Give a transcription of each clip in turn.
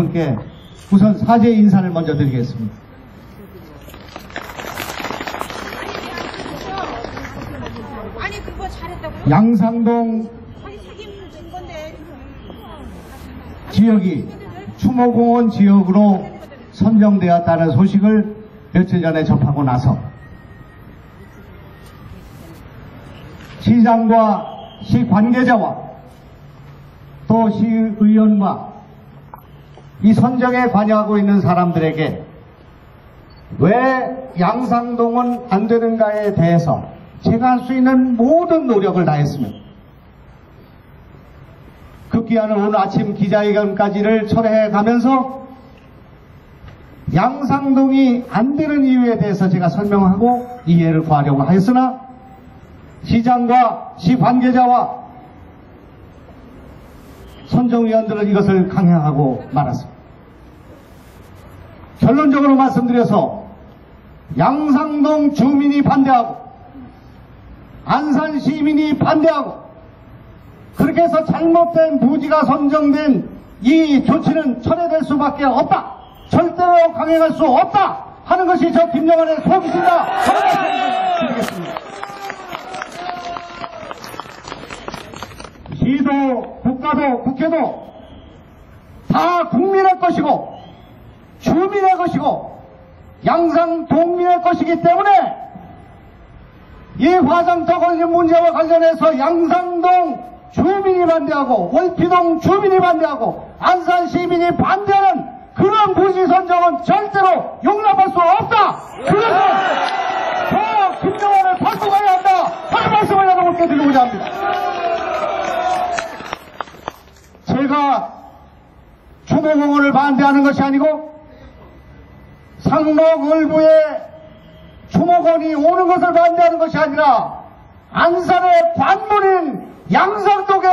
여러분께 우선 사죄 인사를 먼저 드리겠습니다. 아니 그거 잘했다고요? 양상동 지역이 추모공원 지역으로 선정되었다는 소식을 며칠 전에 접하고 나서 시장과 시 관계자와 또 시의원과 이 선정에 관여하고 있는 사람들에게 왜 양상동은 안 되는가에 대해서 제가 할 수 있는 모든 노력을 다했습니다. 급기야는 오늘 아침 기자회견까지를 철회해 가면서 양상동이 안 되는 이유에 대해서 제가 설명하고 이해를 구하려고 하였으나 시장과 시 관계자와 선정위원들은 이것을 강행하고 말았습니다. 결론적으로 말씀드려서 양상동 주민이 반대하고 안산 시민이 반대하고 그렇게 해서 잘못된 부지가 선정된 이 조치는 철회될 수밖에 없다. 절대로 강행할 수 없다 하는 것이 저 김영환의 속이십니다. 드리겠습니다. 시도, 국가도, 국회도 다 국민의 것이고 주민의 것이고 양상동민의 것이기 때문에 이 화장터 걸린 문제와 관련해서 양상동 주민이 반대하고 월피동 주민이 반대하고 안산 시민이 반대하는 그런 부지 선정은 절대로 용납할 수 없다. 그래서 더 김영환을 바꿔가야 한다 하는 말씀을 여러분께 드리고자 합니다. 제가 추모공원을 반대하는 것이 아니고 상록 을부에 추모공원이 오는 것을 반대하는 것이 아니라 안산의 관문인 양상동에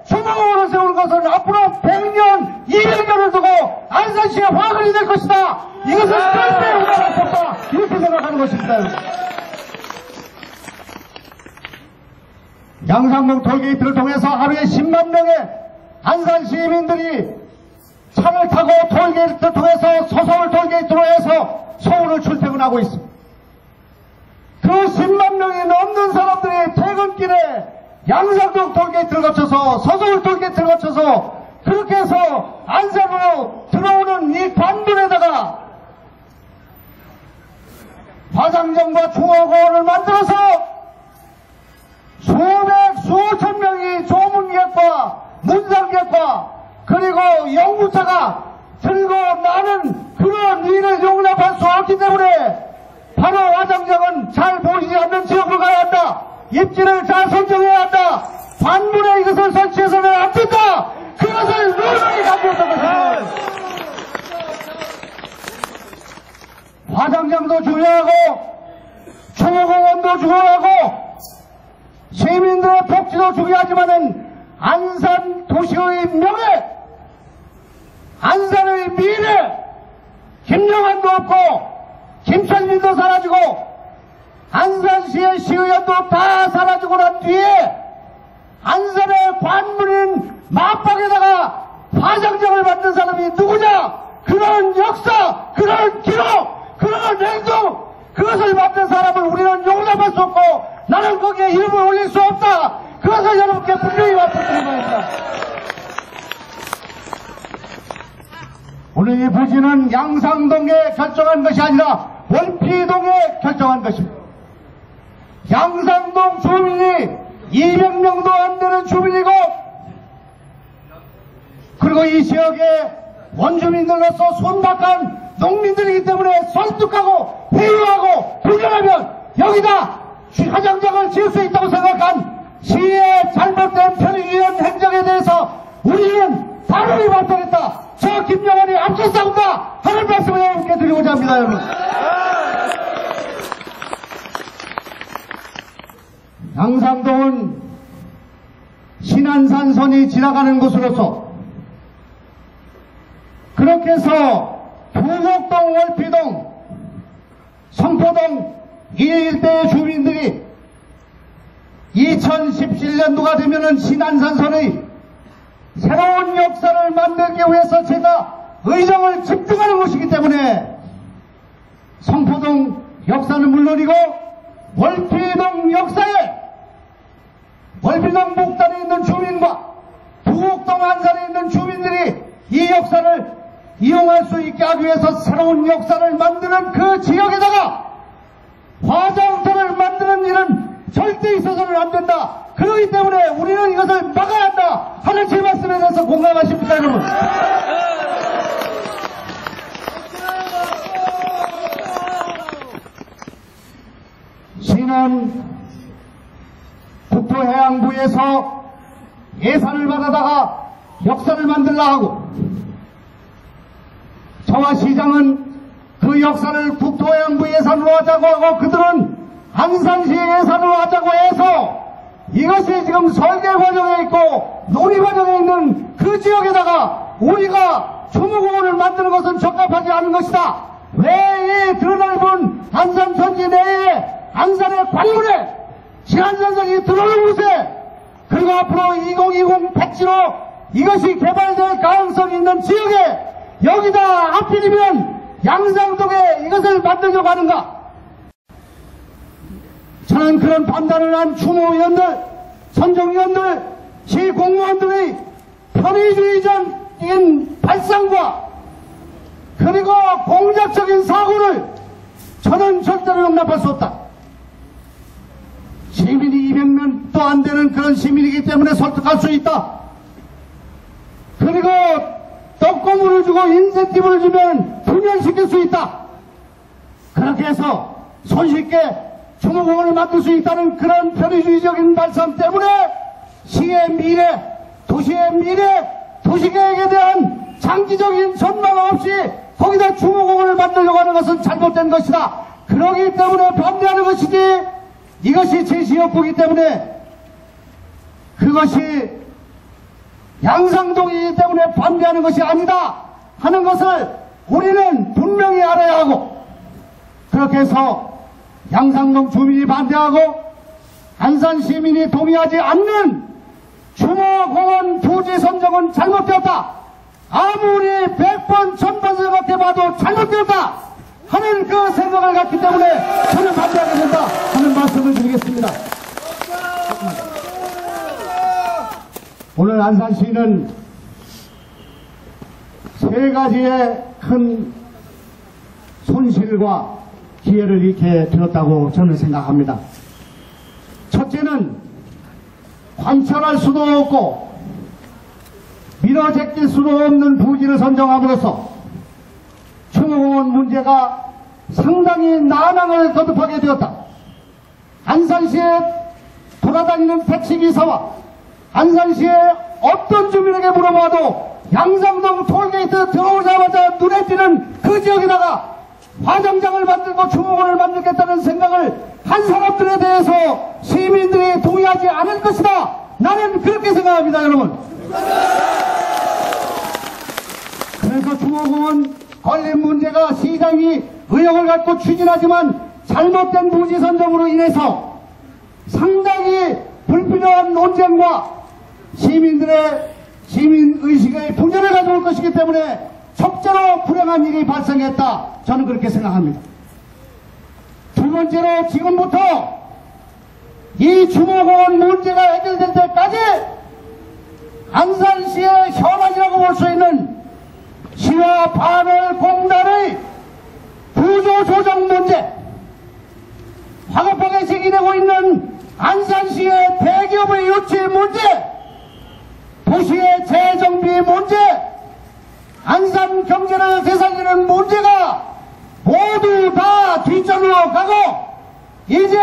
추모공원을 세우는 것은 앞으로 100년, 200년을 두고 안산시의 화근이 될 것이다. 이것은 절대 용납할 수 없다. 이렇게 생각하는 것입니다. 양상동 톨게이트를 통해서 하루에 10만 명의 안산 시민들이 차를 타고 톨게이트를 통해서 서서울 톨게이트로 해서 서울을 출퇴근하고 있습니다. 그 10만 명이 넘는 사람들이 퇴근길에 양상동 톨게이트를 거쳐서 서서울 톨게이트를 거쳐서 그렇게 해서 안산으로 들어오는 이 관문에다가 화장정과 중어공원을 만들어서 수천 명이 조문객과 문상객과 그리고 영구차가 들고 나는 그런 일을 용납할 수 없기 때문에 바로 화장정은 잘 보이지 않는 지역으로 가야 한다. 입지를 잘 선정해야 한다. 관문에 이것을 설치해서는 안 된다. 그것을 누누이 강조했던 것입니다. 화장장도 중요하고 추모공원도 중요하고 시민들의 복지도 중요하지만은 안산 도시의 명예, 안산의 미래, 김영환도 없고 김철민도 사라지고 안산시의 시의원도 다 사라지고 난 뒤에 안산의 관문인 마박에다가 화장정을 만든 사람이 누구냐? 그런 역사, 그런 기록, 그런 행동, 그것을 만든 사람을 우리는 용납할 수 없고 나는 거기에 이름을 올릴 수 없다. 그것을 여러분께 분명히 말씀드리고 있습니다. 오늘 이 부지는 양상동에 결정한 것이 아니라 월피동에 결정한 것입니다. 양상동 주민이 200명도 안 되는 주민이고 그리고 이 지역의 원주민들로서 순박한 농민들이기 때문에 설득하고 회유하고 불결하면 여기다 화장장을 지을 수 있다고 생각한 시의 잘못된 편의위원 행정에 대해서 우리는 바로 반대했다. 저 김영환이 앞서 싸운다 하는 말씀을 여러분께 드리고자 합니다. 여러분. 양상동은 신안산선이 지나가는 곳으로서 그렇게 해서 부곡동, 월피동, 성포동 이 일대의 주민들이 2017년도가 되면은 신안산선의 새로운 역사를 만들기 위해서 제가 의정을 집중하는 것이기 때문에 성포동 역사는 물론이고 월피동 역사에 월피동 목단에 있는 주민과 부곡동 안산에 있는 주민들이 이 역사를 이용할 수 있게 하기 위해서 새로운 역사를 만드는 그 지역에다가 화장터를 만드는 일은 절대 있어서는 안 된다. 그렇기 때문에 우리는 이것을 막아야 한다 하는 제 말씀에 대해서 공감하십니까, 여러분? 시는 국토해양부에서 예산을 받아다가 역사를 만들라 하고 저와 시장은 그 역사를 국토해양부 예산으로 하자고 하고 그들은 안산시 예산으로 하자고 해서 이것이 지금 설계 과정에 있고 논의 과정에 있는 그 지역에다가 우리가 추모공원을 만드는 것은 적합하지 않은 것이다. 왜 이 드넓은 안산 천지 내에 안산의 관문에 지한전선이 들어오는 곳에 그리고 앞으로 2020 백지로 이것이 개발될 가능성이 있는 지역에 여기다 하필이면 양상동에 이것을 만들려고 하는가? 저는 그런 판단을 한 추모위원들, 선정위원들, 시공무원들의 편의주의적인 발상과 그리고 공작적인 사고를 저는 절대로 용납할 수 없다. 시민이 200명도 안 되는 그런 시민이기 때문에 설득할 수 있다. 그리고 떡고물을 주고 인센티브를 주면 분열시킬 수 있다. 그렇게 해서 손쉽게 추모공원을 만들 수 있다는 그런 편의주의적인 발상 때문에 시의 미래, 도시의 미래, 도시계획에 대한 장기적인 전망 없이 거기다 추모공원을 만들려고 하는 것은 잘못된 것이다. 그러기 때문에 반대하는 것이지 이것이 제 지역구이기 때문에 그것이 양상동이기 때문에 반대하는 것이 아니다 하는 것을 우리는 분명히 알아야 하고 그렇게 해서 양상동 주민이 반대하고 안산 시민이 동의하지 않는 추모공원 부지 선정은 잘못되었다. 아무리 100번, 1000번 생각해봐도 잘못되었다 하는 그 생각을 갖기 때문에 저는 반대하게 된다 하는 말씀을 드리겠습니다. 오늘 안산시는 세 가지의 큰 손실과 기회를 잃게 되었다고 저는 생각합니다. 첫째는 관철할 수도 없고 밀어제낄 수도 없는 부지를 선정함으로써 추모공원 문제가 상당히 난항을 거듭하게 되었다. 안산시에 돌아다니는 택시기사와 안산시의 어떤 주민에게 물어봐도 양상동 톨게이트 들어오자마자 눈에 띄는 그 지역에다가 화장장을 만들고 추모공원을 만들겠다는 생각을 한 사람들에 대해서 시민들이 동의하지 않을 것이다. 나는 그렇게 생각합니다, 여러분. 그래서 추모공원 관련 문제가 시장이 의혹을 갖고 추진하지만 잘못된 부지 선정으로 인해서 상당히 불필요한 논쟁과 시민들의 시민의식의 분열을 가져올 것이기 때문에 첫째로 불행한 일이 발생했다. 저는 그렇게 생각합니다. 두 번째로 지금부터 이 추모공원 문제가 해결될 때까지 안산시의 현안이라고 볼 수 있는 시와 반월공단의 구조조정 문제, 화급하게 제기되고 있는 안산시의 대기업의 유치 문제, 도시의 재정비 문제, 안산 경제를 되살리는 문제가 모두 다 뒷전으로 가고 이제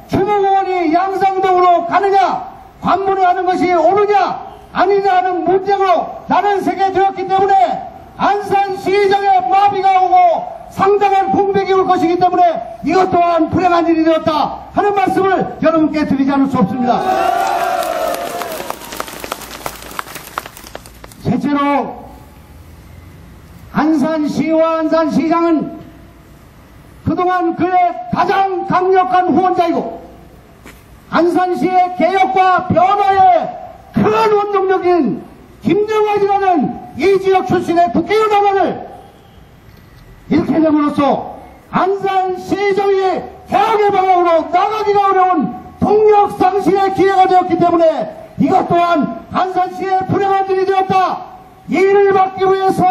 추모공원이 양상동으로 가느냐 관문을 하는 것이 옳으냐 아니냐 하는 문제로 나는 세게 되었기 때문에 안산시정에 마비가 오고 상당한 공백이 올 것이기 때문에 이것 또한 불행한 일이 되었다 하는 말씀을 여러분께 드리지 않을 수 없습니다. 셋째로 안산시와 안산시장은 그동안 그의 가장 강력한 후원자이고 안산시의 개혁과 변화에 큰 원동력인 김정환이라는 이 지역 출신의 국회의원을 이렇게 됨으로써 안산시정이 개혁의 방향으로 나가기가 어려운 동력상실의 기회가 되었기 때문에 이것 또한 안산시의 불행한 일이 되었다. 이를 막기 위해서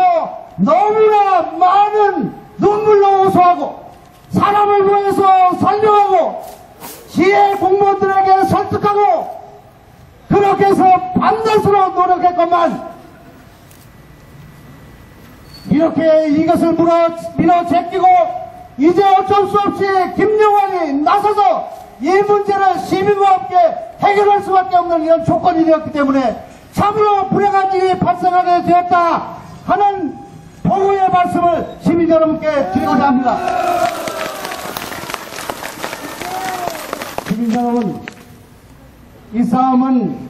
너무나 많은 눈물로 호소하고 사람을 구해서 설명하고 시의 공무원들에게 설득하고 그렇게 해서 반드시로 노력했건만 이렇게 이것을 밀어제끼고 이제 어쩔 수 없이 김영환이 나서서 이 문제를 시민과 함께 해결할 수밖에 없는 이런 조건이 되었기 때문에 참으로 불행한 일이 발생하게 되었다 하는 보고의 말씀을 시민 여러분께 드리고자 합니다. 시민 여러분, 이 싸움은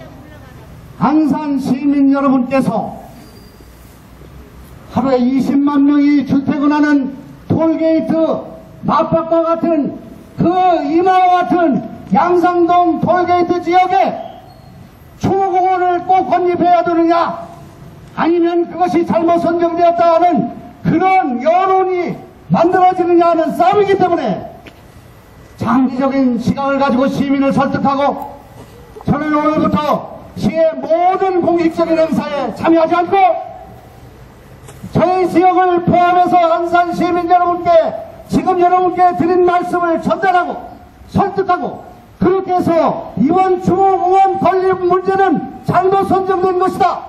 안산 시민 여러분께서 하루에 20만 명이 출퇴근하는 톨게이트 맞박과 같은 그 이마와 같은 양상동 톨게이트 지역에 추모공원을 꼭 건립해야 되느냐 아니면 그것이 잘못 선정되었다 하는 그런 여론이 만들어지느냐 하는 싸움이기 때문에 장기적인 시각을 가지고 시민을 설득하고 저는 오늘부터 시의 모든 공식적인 행사에 참여하지 않고 저희 지역을 포함해서 안산 시민 여러분께 지금 여러분께 드린 말씀을 전달하고 설득하고 그렇게 해서 이번 추모공원 건립 문제는 잘못 선정된 것이다.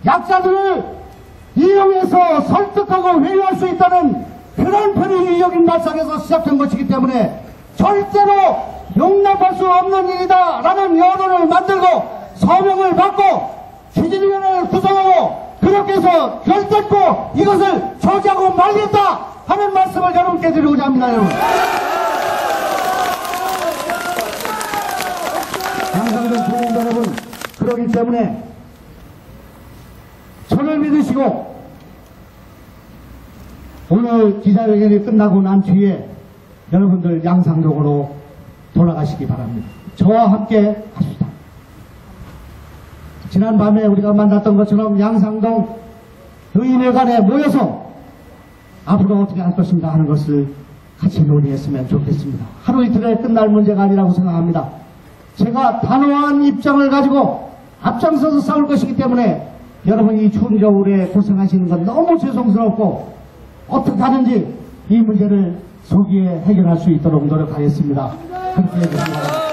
약자들을 이용해서 설득하고 회유할 수 있다는 그런 편의적인 발상에서 시작된 것이기 때문에 절대로 용납할 수 없는 일이다 라는 여론을 만들고 서명을 받고 추진위원회를 구성하고 그렇게 해서 결단코 이것을 저지하고 말겠다 하는 말씀을 여러분께 드리고자 합니다. 여러분, 양상동 주민 여러분, 그러기 때문에 저를 믿으시고 오늘 기자회견이 끝나고 난 뒤에 여러분들 양상동으로 돌아가시기 바랍니다. 저와 함께 합시다. 지난 밤에 우리가 만났던 것처럼 양상동 의회관에 모여서 앞으로 어떻게 할 것인가 하는 것을 같이 논의했으면 좋겠습니다. 하루 이틀에 끝날 문제가 아니라고 생각합니다. 제가 단호한 입장을 가지고 앞장서서 싸울 것이기 때문에 여러분이 추운 겨울에 고생하시는 건 너무 죄송스럽고 어떻게 하든지 이 문제를 소기에 해결할 수 있도록 노력하겠습니다. 그렇게 해주시기 바랍니다.